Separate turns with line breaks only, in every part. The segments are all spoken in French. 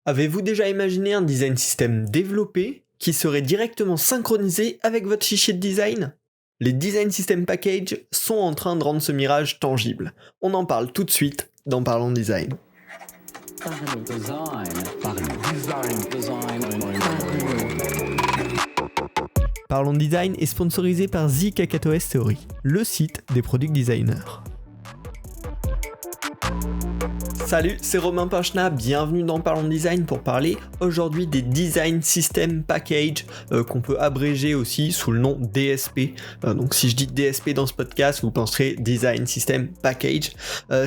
Avez-vous déjà imaginé un design system développé qui serait directement synchronisé avec votre fichier de design? Les design system packages sont en train de rendre ce mirage tangible. On en parle tout de suite dans Parlons Design. Parlons Design est sponsorisé par The KakatoS Theory, le site des product designers. Salut, c'est Romain Pinchna, bienvenue dans Parlons Design pour parler aujourd'hui des Design System Package qu'on peut abréger aussi sous le nom DSP. Donc si je dis DSP dans ce podcast, vous penserez Design System Package.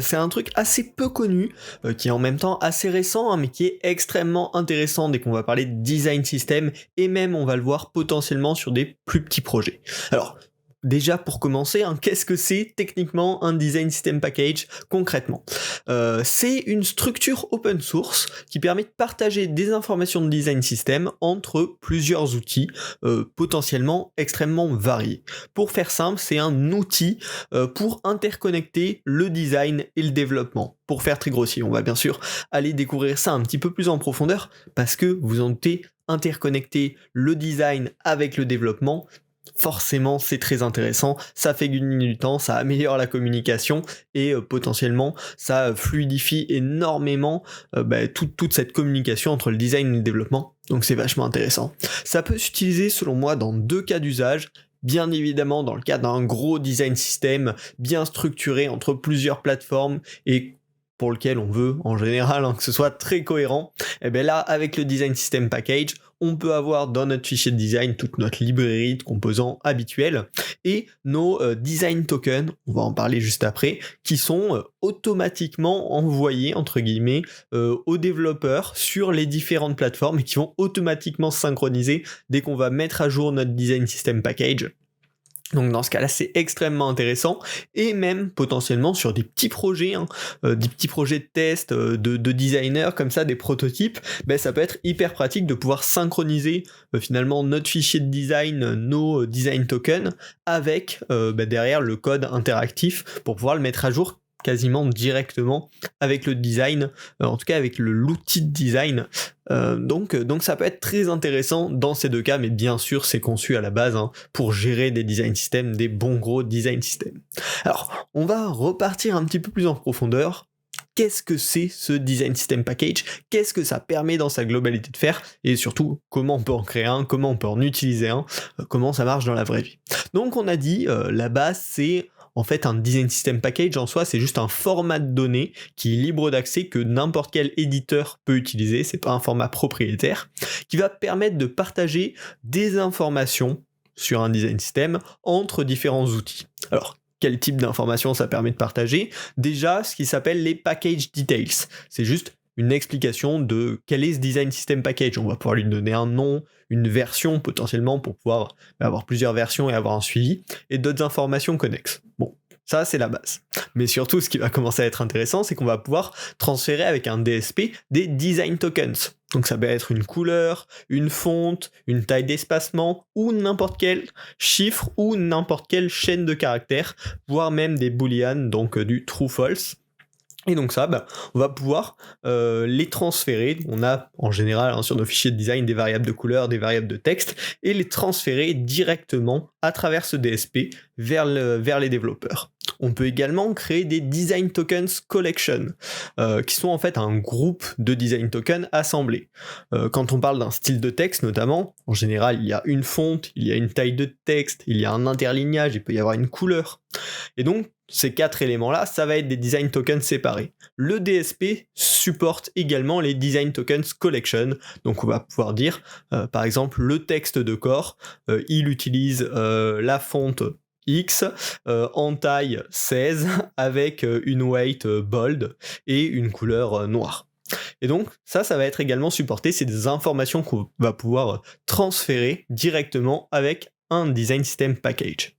C'est un truc assez peu connu, qui est en même temps assez récent, mais qui est extrêmement intéressant dès qu'on va parler de Design System, et même on va le voir potentiellement sur des plus petits projets. Alors, déjà pour commencer, qu'est-ce que c'est techniquement un Design System Package concrètement? C'est une structure open source qui permet de partager des informations de design system entre plusieurs outils potentiellement extrêmement variés. Pour faire simple, c'est un outil pour interconnecter le design et le développement. Pour faire très grossier, on va bien sûr aller découvrir ça un petit peu plus en profondeur parce que vous en doutez, interconnecter le design avec le développement, forcément c'est très intéressant, ça fait gagner du temps, ça améliore la communication et potentiellement ça fluidifie énormément toute cette communication entre le design et le développement, donc c'est vachement intéressant. Ça peut s'utiliser selon moi dans deux cas d'usage. Bien évidemment dans le cas d'un gros design system bien structuré entre plusieurs plateformes et pour lequel on veut en général que ce soit très cohérent, et bien là avec le Design System Package, on peut avoir dans notre fichier de design toute notre librairie de composants habituels et nos design tokens, on va en parler juste après, qui sont automatiquement envoyés entre guillemets aux développeurs sur les différentes plateformes et qui vont automatiquement synchroniser dès qu'on va mettre à jour notre Design System Package. Donc dans ce cas-là, c'est extrêmement intéressant et même potentiellement sur des petits projets, des petits projets de test de designers comme ça, des prototypes, ça peut être hyper pratique de pouvoir synchroniser finalement notre fichier de design, nos design tokens avec derrière le code interactif pour pouvoir le mettre à jour quasiment directement avec le design, en tout cas avec l'outil de design. Donc ça peut être très intéressant dans ces deux cas, mais bien sûr c'est conçu à la base pour gérer des design systems, des bons gros design systems. Alors on va repartir un petit peu plus en profondeur. Qu'est-ce que c'est ce Design System Package? Qu'est-ce que ça permet dans sa globalité de faire? Et surtout, comment on peut en créer un? Comment on peut en utiliser un? Comment ça marche dans la vraie vie? Donc on a dit, la base c'est en fait un Design System Package en soi, c'est juste un format de données qui est libre d'accès que n'importe quel éditeur peut utiliser, c'est pas un format propriétaire, qui va permettre de partager des informations sur un design system entre différents outils. Alors, quel type d'informations ça permet de partager? Déjà, ce qui s'appelle les package details. C'est juste une explication de quel est ce design system package. On va pouvoir lui donner un nom, une version potentiellement pour pouvoir avoir plusieurs versions et avoir un suivi, et d'autres informations connexes. Bon, ça c'est la base. Mais surtout, ce qui va commencer à être intéressant, c'est qu'on va pouvoir transférer avec un DSP des design tokens. Donc ça peut être une couleur, une fonte, une taille d'espacement, ou n'importe quel chiffre, ou n'importe quelle chaîne de caractères, voire même des booleans, donc du true-false. Et donc ça, on va pouvoir les transférer. On a en général sur nos fichiers de design des variables de couleur, des variables de texte, et les transférer directement à travers ce DSP vers les développeurs. On peut également créer des Design Tokens Collection, qui sont en fait un groupe de Design Tokens assemblés. Quand on parle d'un style de texte notamment, en général il y a une fonte, il y a une taille de texte, il y a un interlignage, il peut y avoir une couleur. Et donc ces quatre éléments-là, ça va être des Design Tokens séparés. Le DSP supporte également les Design Tokens Collection, donc on va pouvoir dire, par exemple, le texte de corps, il utilise la fonte X en taille 16 avec une weight bold et une couleur noire. Et donc ça va être également supporté, c'est des informations qu'on va pouvoir transférer directement avec un Design System Package.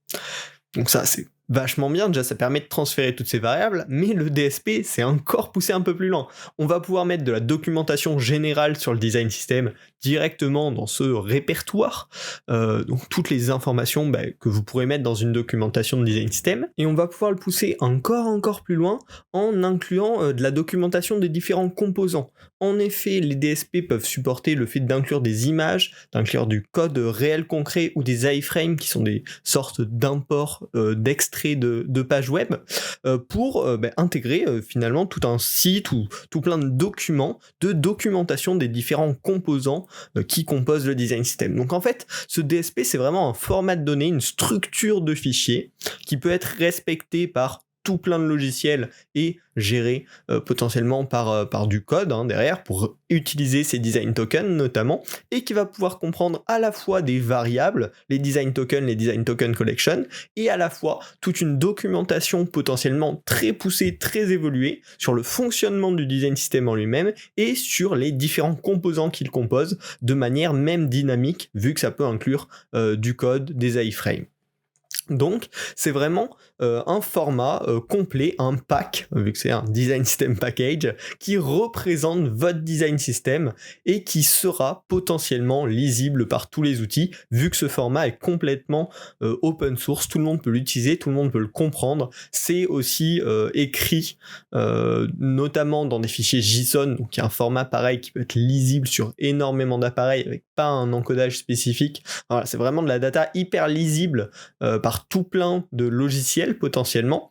Donc ça c'est vachement bien, déjà ça permet de transférer toutes ces variables, mais le DSP c'est encore poussé un peu plus loin. On va pouvoir mettre de la documentation générale sur le design system directement dans ce répertoire, donc toutes les informations que vous pourrez mettre dans une documentation de design system, et on va pouvoir le pousser encore plus loin en incluant de la documentation des différents composants. En effet, les DSP peuvent supporter le fait d'inclure des images, d'inclure du code réel concret ou des iframes qui sont des sortes d'imports d'extraits de pages web pour intégrer finalement tout un site ou tout plein de documents de documentation des différents composants qui composent le design system. Donc en fait, ce DSP c'est vraiment un format de données, une structure de fichiers qui peut être respecté par tout plein de logiciels et géré potentiellement par du code derrière pour utiliser ces design tokens notamment, et qui va pouvoir comprendre à la fois des variables, les design token collection, et à la fois toute une documentation potentiellement très poussée, très évoluée sur le fonctionnement du design system en lui-même et sur les différents composants qu'il compose de manière même dynamique, vu que ça peut inclure du code, des iframes. Donc c'est vraiment un format complet, un pack, vu que c'est un design system package, qui représente votre design system et qui sera potentiellement lisible par tous les outils, vu que ce format est complètement open source, tout le monde peut l'utiliser, tout le monde peut le comprendre. C'est aussi écrit notamment dans des fichiers JSON, donc il y a un format pareil qui peut être lisible sur énormément d'appareils avec pas un encodage spécifique. Voilà, c'est vraiment de la data hyper lisible par tout plein de logiciels potentiellement,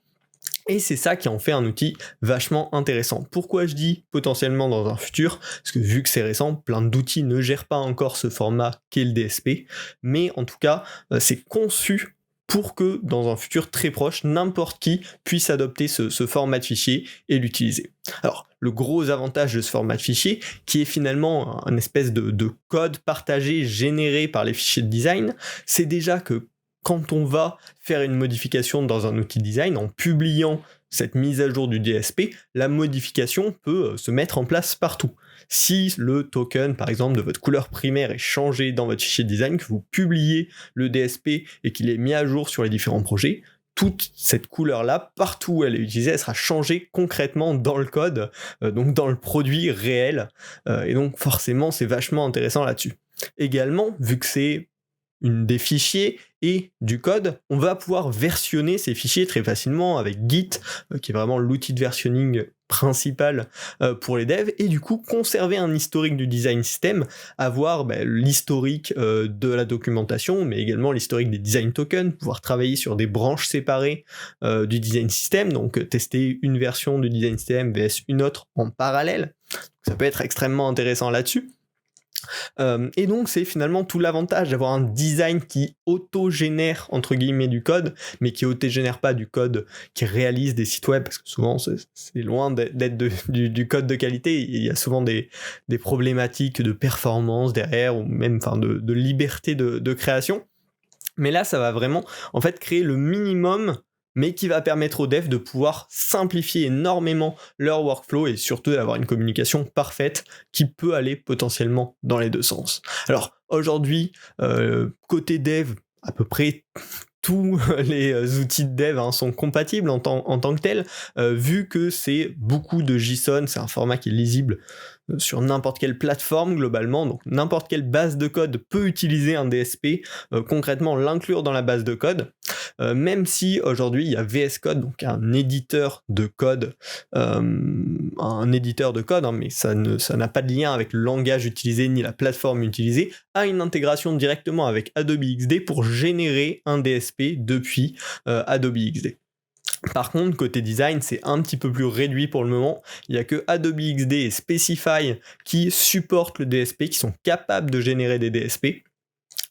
et c'est ça qui en fait un outil vachement intéressant. Pourquoi je dis potentiellement dans un futur ? Parce que vu que c'est récent, plein d'outils ne gèrent pas encore ce format qu'est le DSP, mais en tout cas c'est conçu pour que dans un futur très proche, n'importe qui puisse adopter ce format de fichier et l'utiliser. Alors, le gros avantage de ce format de fichier, qui est finalement un espèce de code partagé généré par les fichiers de design, c'est déjà que quand on va faire une modification dans un outil design, en publiant cette mise à jour du DSP, la modification peut se mettre en place partout. Si le token, par exemple, de votre couleur primaire est changé dans votre fichier de design, que vous publiez le DSP et qu'il est mis à jour sur les différents projets, toute cette couleur-là, partout où elle est utilisée, elle sera changée concrètement dans le code, donc dans le produit réel, et donc forcément c'est vachement intéressant là-dessus. Également, vu que c'est des fichiers et du code, on va pouvoir versionner ces fichiers très facilement avec Git, qui est vraiment l'outil de versionning principal pour les devs, et du coup conserver un historique du design system, avoir l'historique de la documentation, mais également l'historique des design tokens, pouvoir travailler sur des branches séparées du design system, donc tester une version du design system vs une autre en parallèle. Ça peut être extrêmement intéressant là-dessus. Et donc c'est finalement tout l'avantage d'avoir un design qui auto-génère entre guillemets du code, mais qui auto-génère pas du code qui réalise des sites web, parce que souvent c'est loin d'être du code de qualité. Il y a souvent des problématiques de performance derrière, ou même de liberté de création. Mais là ça va vraiment en fait créer le minimum, mais qui va permettre aux devs de pouvoir simplifier énormément leur workflow et surtout d'avoir une communication parfaite qui peut aller potentiellement dans les deux sens. Alors aujourd'hui, côté dev, à peu près tous les outils de dev sont compatibles en tant que tels, vu que c'est beaucoup de JSON, c'est un format qui est lisible sur n'importe quelle plateforme globalement, donc n'importe quelle base de code peut utiliser un DSP, concrètement l'inclure dans la base de code, même si aujourd'hui il y a VS Code, donc un éditeur de code, mais ça n'a pas de lien avec le langage utilisé ni la plateforme utilisée, a une intégration directement avec Adobe XD pour générer un DSP depuis Adobe XD. Par contre, côté design, c'est un petit peu plus réduit pour le moment. Il n'y a que Adobe XD et Specify qui supportent le DSP, qui sont capables de générer des DSP.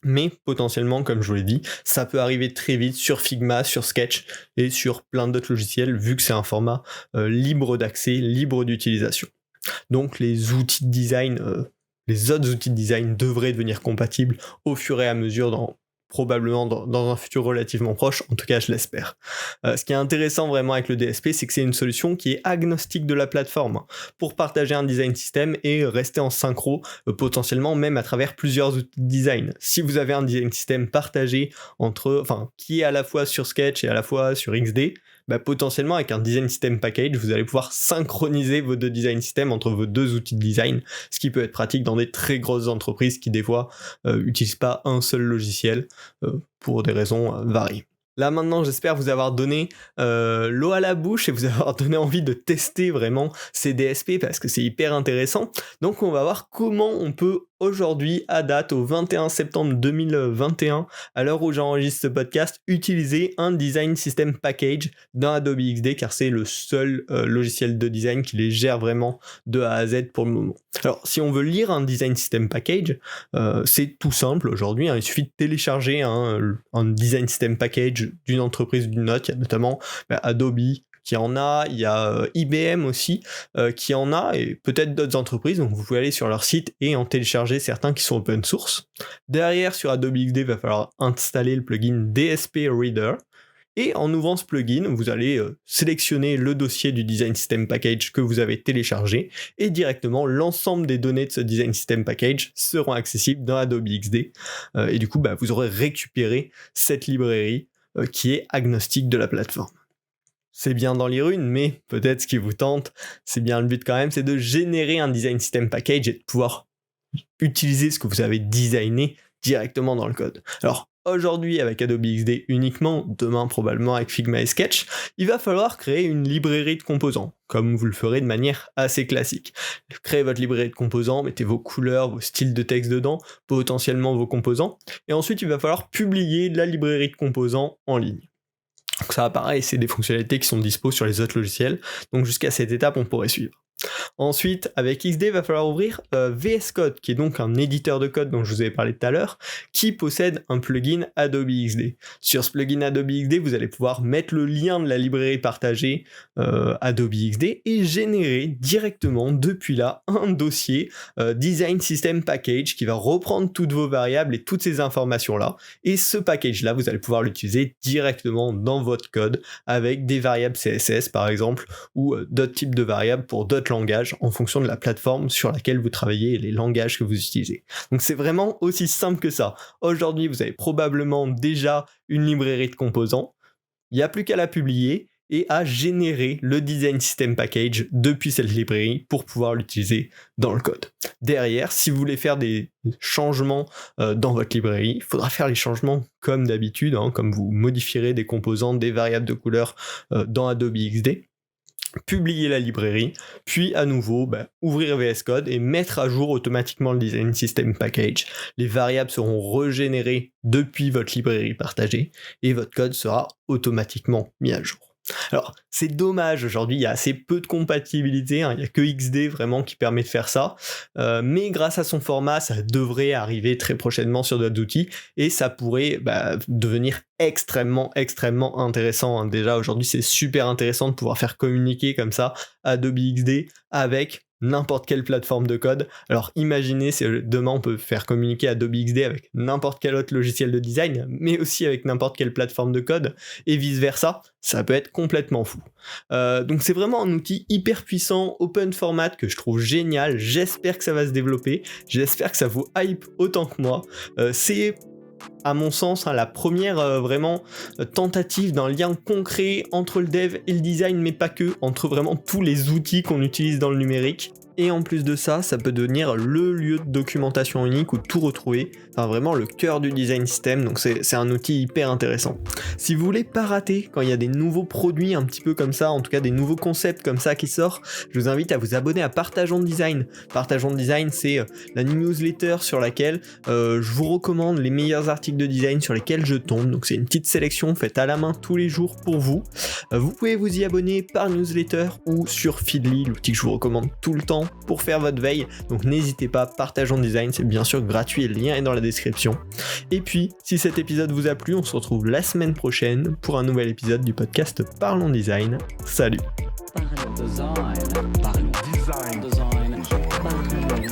Mais potentiellement, comme je vous l'ai dit, ça peut arriver très vite sur Figma, sur Sketch et sur plein d'autres logiciels, vu que c'est un format libre d'accès, libre d'utilisation. Donc les outils de design, les autres outils de design devraient devenir compatibles au fur et à mesure dans probablement dans un futur relativement proche, en tout cas je l'espère. Ce qui est intéressant vraiment avec le DSP, c'est que c'est une solution qui est agnostique de la plateforme pour partager un design system et rester en synchro, potentiellement même à travers plusieurs outils de design. Si vous avez un design system partagé qui est à la fois sur Sketch et à la fois sur XD, potentiellement avec un design system package, vous allez pouvoir synchroniser vos deux design systems entre vos deux outils de design, ce qui peut être pratique dans des très grosses entreprises qui des fois n'utilisent pas un seul logiciel pour des raisons variées. Là maintenant j'espère vous avoir donné l'eau à la bouche et vous avoir donné envie de tester vraiment ces DSP parce que c'est hyper intéressant. Donc on va voir comment on peut aujourd'hui, à date, au 21 septembre 2021, à l'heure où j'enregistre ce podcast, utiliser un design system package dans Adobe XD car c'est le seul logiciel de design qui les gère vraiment de A à Z pour le moment. Alors si on veut lire un design system package, c'est tout simple aujourd'hui, il suffit de télécharger un design system package d'une entreprise, d'une note. Il y a notamment Adobe qui en a, il y a IBM aussi qui en a, et peut-être d'autres entreprises, donc vous pouvez aller sur leur site et en télécharger certains qui sont open source. Derrière, sur Adobe XD, il va falloir installer le plugin DSP Reader, et en ouvrant ce plugin, vous allez sélectionner le dossier du Design System Package que vous avez téléchargé, et directement, l'ensemble des données de ce Design System Package seront accessibles dans Adobe XD, et du coup, vous aurez récupéré cette librairie qui est agnostique de la plateforme. C'est bien d'en lire une, mais peut-être ce qui vous tente, c'est bien le but quand même, c'est de générer un design system package et de pouvoir utiliser ce que vous avez designé directement dans le code. Alors aujourd'hui avec Adobe XD uniquement, demain probablement avec Figma et Sketch, il va falloir créer une librairie de composants, comme vous le ferez de manière assez classique. Créez votre librairie de composants, mettez vos couleurs, vos styles de texte dedans, potentiellement vos composants, et ensuite il va falloir publier la librairie de composants en ligne. Donc ça pareil, c'est des fonctionnalités qui sont dispo sur les autres logiciels, donc jusqu'à cette étape on pourrait suivre. Ensuite, avec XD, il va falloir ouvrir VS Code, qui est donc un éditeur de code dont je vous avais parlé tout à l'heure, qui possède un plugin Adobe XD. Sur ce plugin Adobe XD, vous allez pouvoir mettre le lien de la librairie partagée Adobe XD et générer directement depuis là un dossier Design System Package qui va reprendre toutes vos variables et toutes ces informations-là. Et ce package-là, vous allez pouvoir l'utiliser directement dans votre code avec des variables CSS par exemple ou d'autres types de variables pour d'autres langages en fonction de la plateforme sur laquelle vous travaillez et les langages que vous utilisez. Donc c'est vraiment aussi simple que ça. Aujourd'hui, vous avez probablement déjà une librairie de composants. Il n'y a plus qu'à la publier et à générer le Design System Package depuis cette librairie pour pouvoir l'utiliser dans le code. Derrière, si vous voulez faire des changements dans votre librairie, il faudra faire les changements comme d'habitude, comme vous modifierez des composants, des variables de couleur dans Adobe XD. Publier la librairie, puis à nouveau ouvrir VS Code et mettre à jour automatiquement le Design System Package. Les variables seront régénérées depuis votre librairie partagée et votre code sera automatiquement mis à jour. Alors, c'est dommage, aujourd'hui, il y a assez peu de compatibilité, il n'y a que XD vraiment qui permet de faire ça, mais grâce à son format, ça devrait arriver très prochainement sur d'autres outils, et ça pourrait devenir extrêmement intéressant. Déjà, aujourd'hui, c'est super intéressant de pouvoir faire communiquer comme ça Adobe XD avec n'importe quelle plateforme de code. Alors imaginez si demain on peut faire communiquer Adobe XD avec n'importe quel autre logiciel de design, mais aussi avec n'importe quelle plateforme de code, et vice versa, ça peut être complètement fou. Donc c'est vraiment un outil hyper puissant, open format, que je trouve génial. J'espère que ça va se développer, j'espère que ça vous hype autant que moi. C'est à mon sens, la première vraiment tentative d'un lien concret entre le dev et le design, mais pas que, entre vraiment tous les outils qu'on utilise dans le numérique. Et en plus de ça, ça peut devenir le lieu de documentation unique où tout retrouver, vraiment le cœur du design system, donc c'est un outil hyper intéressant. Si vous voulez pas rater quand il y a des nouveaux produits un petit peu comme ça, en tout cas des nouveaux concepts comme ça qui sortent, je vous invite à vous abonner à Partageons Design. Partageons Design, c'est la newsletter sur laquelle je vous recommande les meilleurs articles de design sur lesquels je tombe, donc c'est une petite sélection faite à la main tous les jours pour vous. Vous pouvez vous y abonner par newsletter ou sur Feedly, l'outil que je vous recommande tout le temps pour faire votre veille, donc n'hésitez pas, Partageons Design, c'est bien sûr gratuit et le lien est dans la description. Et puis, si cet épisode vous a plu, on se retrouve la semaine prochaine pour un nouvel épisode du podcast Parlons Design. Salut.
Parlons design. Parlons design. Design. Parlons design.